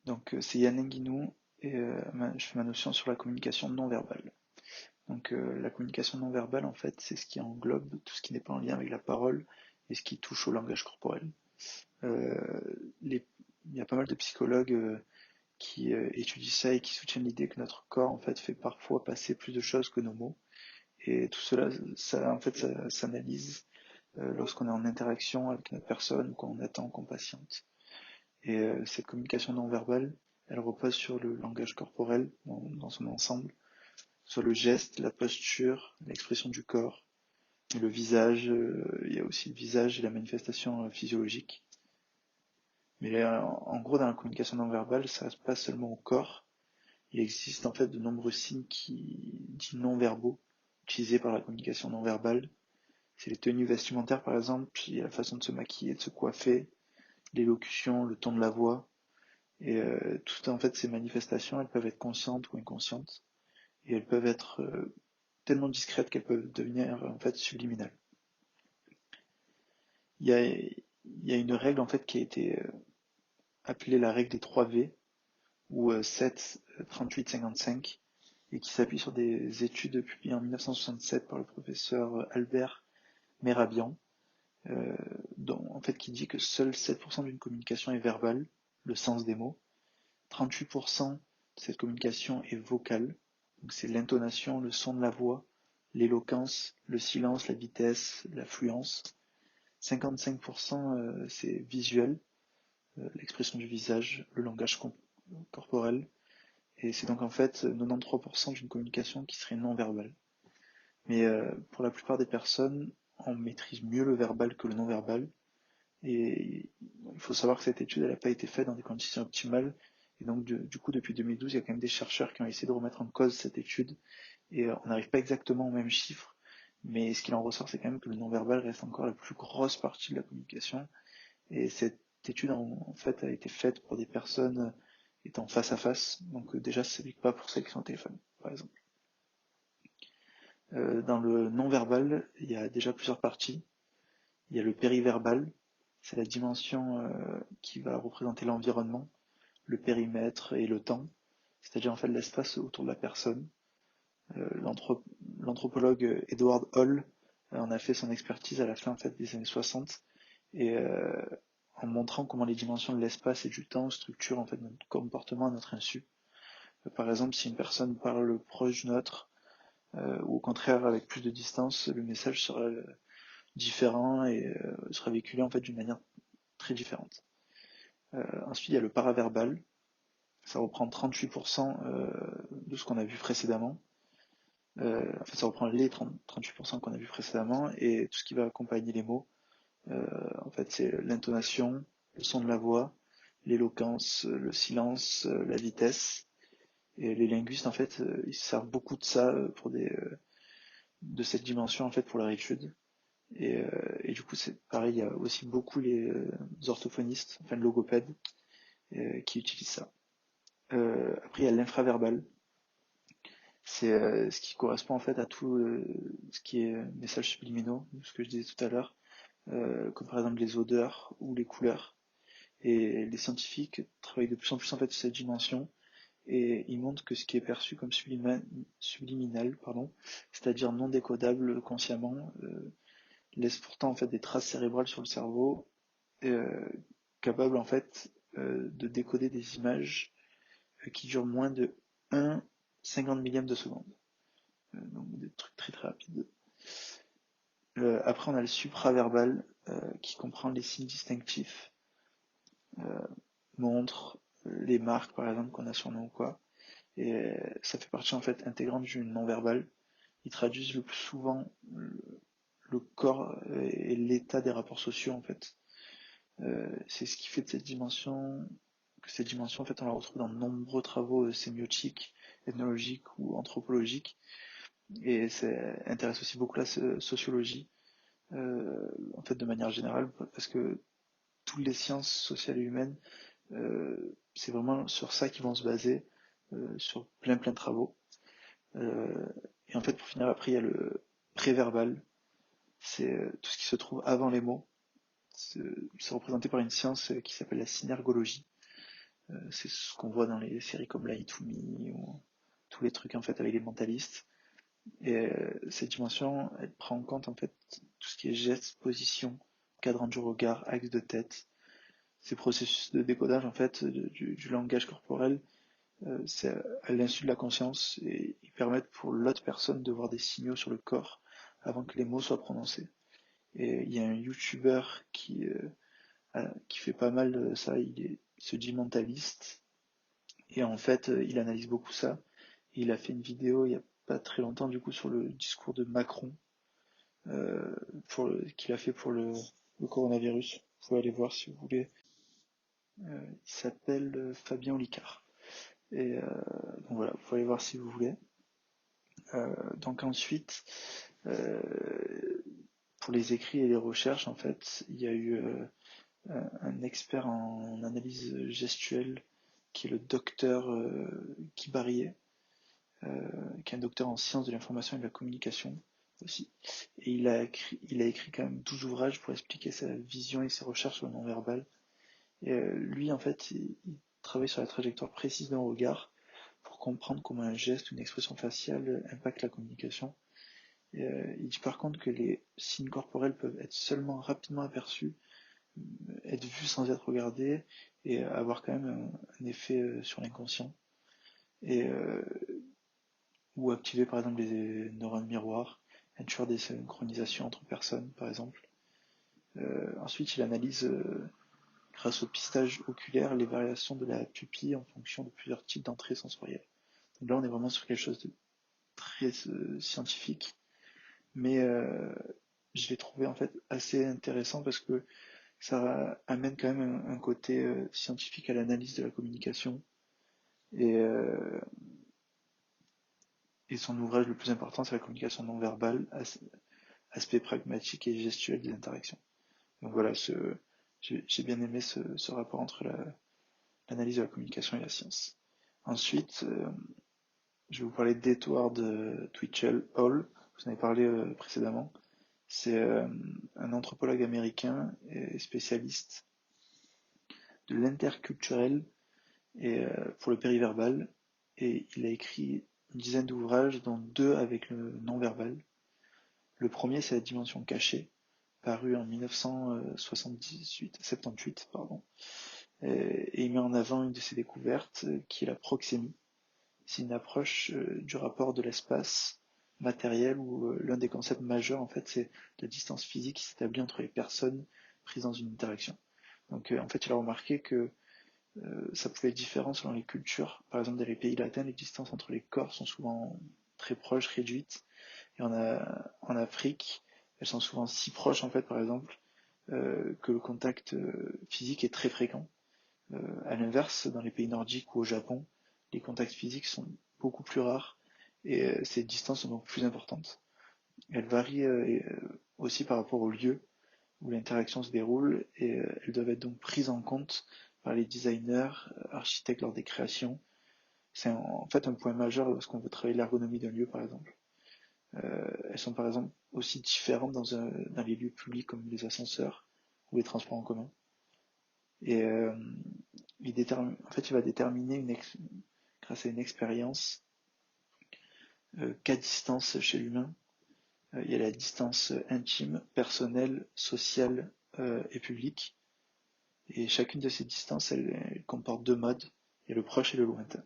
Donc c'est Yann Guinou et je fais ma notion sur la communication non verbale. Donc la communication non verbale en fait c'est ce qui englobe tout ce qui n'est pas en lien avec la parole et ce qui touche au langage corporel. Euh, les- Il y a pas mal de psychologues qui étudient ça et qui soutiennent l'idée que notre corps en fait fait parfois passer plus de choses que nos mots. Et tout cela, ça en fait ça s'analyse lorsqu'on est en interaction avec notre personne ou quand on attend, qu'on patiente. Et cette communication non verbale, elle repose sur le langage corporel dans son ensemble, sur le geste, la posture, l'expression du corps, et le visage. Il y a aussi le visage et la manifestation physiologique. Mais en gros, dans la communication non verbale, ça reste pas seulement au corps. Il existe en fait de nombreux signes dits non verbaux utilisés par la communication non verbale. C'est les tenues vestimentaires par exemple, il y a la façon de se maquiller, de se coiffer, l'élocution, le ton de la voix. Et toutes en fait ces manifestations, elles peuvent être conscientes ou inconscientes, et elles peuvent être tellement discrètes qu'elles peuvent devenir en fait subliminales. Il y a une règle en fait qui a été appelée la règle des 3 V, ou 7, 38, 55, et qui s'appuie sur des études publiées en 1967 par le professeur Albert Mehrabian, en fait qui dit que seul 7% d'une communication est verbale, le sens des mots, 38% de cette communication est vocale, donc c'est l'intonation, le son de la voix, l'éloquence, le silence, la vitesse, la fluence. 55% c'est visuel, l'expression du visage, le langage corporel. Et c'est donc en fait 93% d'une communication qui serait non verbale. Mais pour la plupart des personnes, on maîtrise mieux le verbal que le non verbal. Et il faut savoir que cette étude, elle n'a pas été faite dans des conditions optimales. Et donc, du coup, depuis 2012, il y a quand même des chercheurs qui ont essayé de remettre en cause cette étude. Et on n'arrive pas exactement au même chiffre. Mais ce qu'il en ressort, c'est quand même que le non-verbal reste encore la plus grosse partie de la communication. Et cette étude, en fait, a été faite pour des personnes étant face à face. Donc, déjà, ça ne s'applique pas pour celles qui sont au téléphone, par exemple. Dans le non-verbal, il y a déjà plusieurs parties. Il y a le périverbal, c'est la dimension qui va représenter l'environnement, le périmètre et le temps, c'est-à-dire en fait l'espace autour de la personne. L'anthropologue Edward Hall en a fait son expertise à la fin en fait, des années 60 et en montrant comment les dimensions de l'espace et du temps structurent en fait notre comportement à notre insu. Par exemple, si une personne parle proche d'une autre ou au contraire avec plus de distance, le message sera différent et sera véhiculé en fait d'une manière très différente. Ensuite, il y a le paraverbal. Ça reprend 38% de ce qu'on a vu précédemment. En fait, ça reprend les 38% qu'on a vu précédemment et tout ce qui va accompagner les mots. En fait, c'est l'intonation, le son de la voix, l'éloquence, le silence, la vitesse. Et les linguistes, en fait, ils servent beaucoup de ça de cette dimension en fait pour leur étude. Et du coup, c'est pareil, il y a aussi beaucoup les orthophonistes, enfin le logopèdes, qui utilisent ça. Après, il y a l'infraverbal. C'est ce qui correspond en fait à tout ce qui est messages subliminaux, ce que je disais tout à l'heure, comme par exemple les odeurs ou les couleurs. Et les scientifiques travaillent de plus en plus en fait sur cette dimension et ils montrent que ce qui est perçu comme subliminal, pardon, c'est-à-dire non décodable consciemment, laisse pourtant en fait des traces cérébrales sur le cerveau, euh, capables en fait de décoder des images qui durent moins de 1/50 millième de seconde. Donc des trucs très très rapides. Après, on a le supraverbal qui comprend les signes distinctifs, euh, montres, les marques par exemple qu'on a sur nous ou quoi. Et ça fait partie en fait intégrante du non-verbal. Ils traduisent le plus souvent le corps et l'état des rapports sociaux en fait. C'est ce qui fait de cette dimension en fait on la retrouve dans de nombreux travaux sémiotiques, ethnologiques ou anthropologiques. Et ça intéresse aussi beaucoup la sociologie en fait de manière générale, parce que toutes les sciences sociales et humaines, c'est vraiment sur ça qu'ils vont se baser, sur plein de travaux. Euh, et en fait, pour finir, après, il y a le préverbal, c'est tout ce qui se trouve avant les mots. C'est représenté par une science qui s'appelle la synergologie. C'est ce qu'on voit dans les séries comme Lie to Me ou tous les trucs en fait avec les mentalistes. Et cette dimension, elle prend en compte en fait tout ce qui est gestes, position, cadran du regard, axe de tête. Ces processus de décodage en fait du langage corporel, c'est à l'insu de la conscience et ils permettent pour l'autre personne de voir des signaux sur le corps avant que les mots soient prononcés. Et il y a un YouTuber qui fait pas mal de ça, il se dit mentaliste et en fait il analyse beaucoup ça. Et il a fait une vidéo il y a pas très longtemps du coup sur le discours de Macron qu'il a fait pour le coronavirus. Vous pouvez aller voir si vous voulez. Il s'appelle Fabien Olicard. Et donc voilà, vous pouvez aller voir si vous voulez. Donc ensuite, euh, pour les écrits et les recherches, en fait, il y a eu un expert en analyse gestuelle qui est le docteur Guy Barillet, qui est un docteur en sciences de l'information et de la communication aussi. Et il a écrit quand même 12 ouvrages pour expliquer sa vision et ses recherches sur le non-verbal. Et lui, en fait, il travaille sur la trajectoire précise d'un regard pour comprendre comment un geste ou une expression faciale impacte la communication. Et, il dit par contre que les signes corporels peuvent être seulement rapidement aperçus, être vus sans être regardés, et avoir quand même un effet sur l'inconscient. Et, ou activer par exemple les neurones miroirs, induire des synchronisations entre personnes par exemple. Ensuite, il analyse grâce au pistage oculaire les variations de la pupille en fonction de plusieurs types d'entrées sensorielles. Donc là, on est vraiment sur quelque chose de très scientifique, mais je l'ai trouvé en fait assez intéressant parce que ça amène quand même un côté scientifique à l'analyse de la communication et, euh, et son ouvrage le plus important c'est la communication non verbale, aspect pragmatique et gestuel des interactions. Donc voilà, j'ai bien aimé ce rapport entre l'analyse de la communication et la science. Ensuite, je vais vous parler d'Edward Twitchell Hall, vous en avez parlé précédemment. C'est un anthropologue américain et spécialiste de l'interculturel et pour le périverbal. Et il a écrit une dizaine d'ouvrages, dont deux avec le non-verbal. Le premier, c'est La dimension cachée, paru en 1978, pardon. Et il met en avant une de ses découvertes, qui est la proxémie. C'est une approche du rapport de l'espace matériel où l'un des concepts majeurs, en fait, c'est la distance physique qui s'établit entre les personnes prises dans une interaction. Donc, en fait, il a remarqué que ça pouvait être différent selon les cultures. Par exemple, dans les pays latins, les distances entre les corps sont souvent très proches, réduites. Et en Afrique, elles sont souvent si proches, en fait, par exemple, que le contact physique est très fréquent. À l'inverse, dans les pays nordiques ou au Japon, les contacts physiques sont beaucoup plus rares et ces distances sont donc plus importantes. Elles varient aussi par rapport au lieu où l'interaction se déroule et elles doivent être donc prises en compte par les designers, architectes lors des créations. C'est en fait un point majeur lorsqu'on veut travailler l'ergonomie d'un lieu par exemple. Elles sont par exemple aussi différentes dans les lieux publics comme les ascenseurs ou les transports en commun. Et il va déterminer grâce à une expérience quatre distances chez l'humain. Il y a la distance intime, personnelle, sociale et publique. Et chacune de ces distances, elle comporte deux modes. Il y a le proche et le lointain.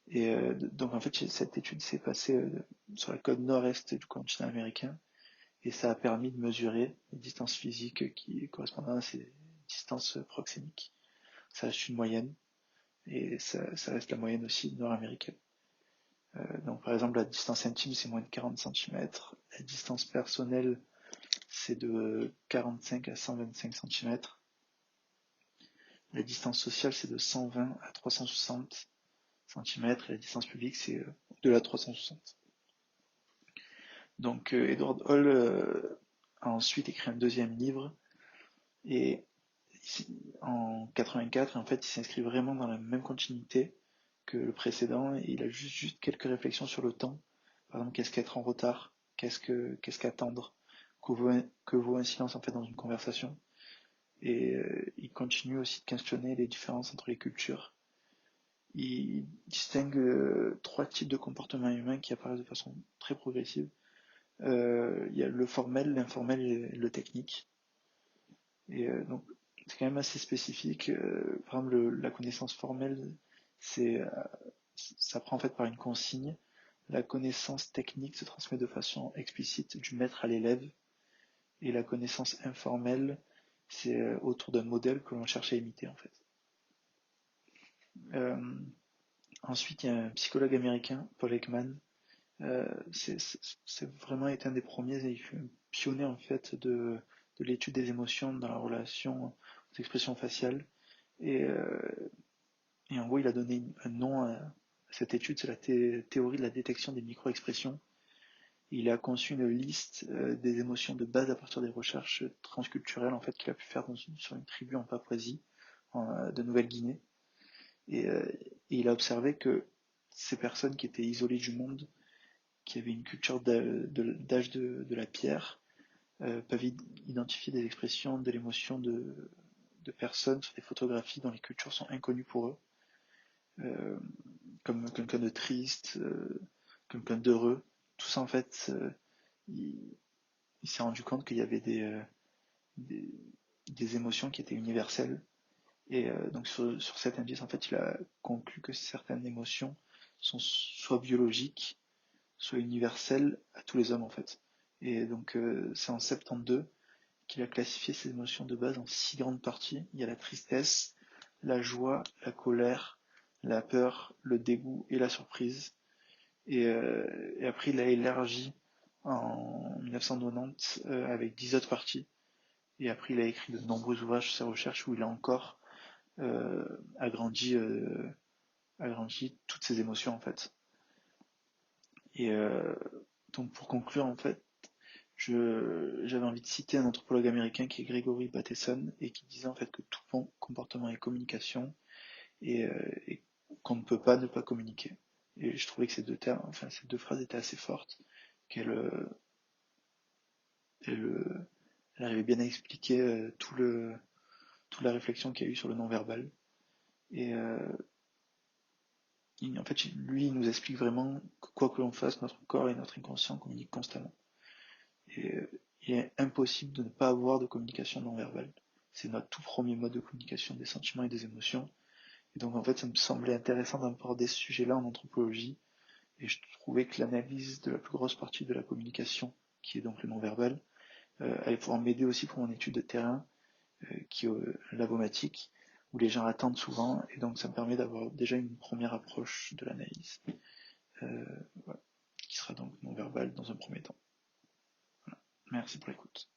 Et donc en fait, cette étude s'est passée sur la côte nord-est du continent américain. Et ça a permis de mesurer les distances physiques qui correspondent à ces distances proxémiques. Ça reste une moyenne. Et ça reste la moyenne aussi nord-américaine. Donc par exemple la distance intime c'est moins de 40 cm, la distance personnelle c'est de 45 à 125 cm, la distance sociale c'est de 120 à 360 cm, et la distance publique c'est de la 360. Donc Edward Hall a ensuite écrit un deuxième livre et en 84 en fait il s'inscrit vraiment dans la même continuité que le précédent et il a juste quelques réflexions sur le temps. Par exemple, qu'est-ce qu'être en retard? Qu'est-ce qu'attendre? Que vaut un silence en fait dans une conversation? Et il continue aussi de questionner les différences entre les cultures. Il distingue trois types de comportements humains qui apparaissent de façon très progressive. Il y a le formel, l'informel et le technique. Et donc c'est quand même assez spécifique. Par exemple, la connaissance formelle, c'est ça prend en fait par une consigne. La connaissance technique se transmet de façon explicite du maître à l'élève. Et la connaissance informelle, c'est autour d'un modèle que l'on cherche à imiter en fait. Euh, Ensuite, il y a un psychologue américain, Paul Ekman. C'est vraiment été un des premiers et il fut un pionnier en fait de l'étude des émotions dans la relation aux expressions faciales. Et, et en gros, il a donné un nom à cette étude, c'est la théorie de la détection des micro-expressions. Il a conçu une liste des émotions de base à partir des recherches transculturelles en fait qu'il a pu faire sur une tribu en Papouasie, de Nouvelle-Guinée. Et il a observé que ces personnes qui étaient isolées du monde, qui avaient une culture d'âge de la pierre, peuvent identifier des expressions de l'émotion de personnes sur des photographies dont les cultures sont inconnues pour eux, euh, comme quelqu'un de triste, quelqu'un d'heureux. Tout ça en fait, il, il s'est rendu compte qu'il y avait des, des émotions qui étaient universelles. Et donc sur cet indice, en fait, il a conclu que certaines émotions sont soit biologiques, soit universelles à tous les hommes, en fait. Et donc c'est en 72 qu'il a classifié ces émotions de base en 6 grandes parties. Il y a la tristesse, la joie, la colère, la peur, le dégoût et la surprise. Et après, il a élargi en 1990 avec 10 autres parties. Et après, il a écrit de nombreux ouvrages sur ses recherches où il a encore euh, agrandi, agrandi toutes ces émotions en fait. Et donc pour conclure en fait, j'avais envie de citer un anthropologue américain qui est Gregory Bateson et qui disait en fait que tout bon comportement est communication et qu'on ne peut pas ne pas communiquer. Et je trouvais que ces deux termes, enfin ces deux phrases étaient assez fortes, qu'elle elle, elle arrivait bien à expliquer toute la réflexion qu'il y a eu sur le non-verbal. Et en fait, lui, il nous explique vraiment que quoi que l'on fasse, notre corps et notre inconscient communiquent constamment. Et il est impossible de ne pas avoir de communication non verbale. C'est notre tout premier mode de communication des sentiments et des émotions. Et donc, en fait, ça me semblait intéressant d'aborder ce sujet-là en anthropologie. Et je trouvais que l'analyse de la plus grosse partie de la communication, qui est donc le non verbal, allait pouvoir m'aider aussi pour mon étude de terrain, qui est l'avomatique, où les gens attendent souvent. Et donc, ça me permet d'avoir déjà une première approche de l'analyse. Voilà, qui sera donc non verbal dans un premier temps. Voilà. Merci pour l'écoute.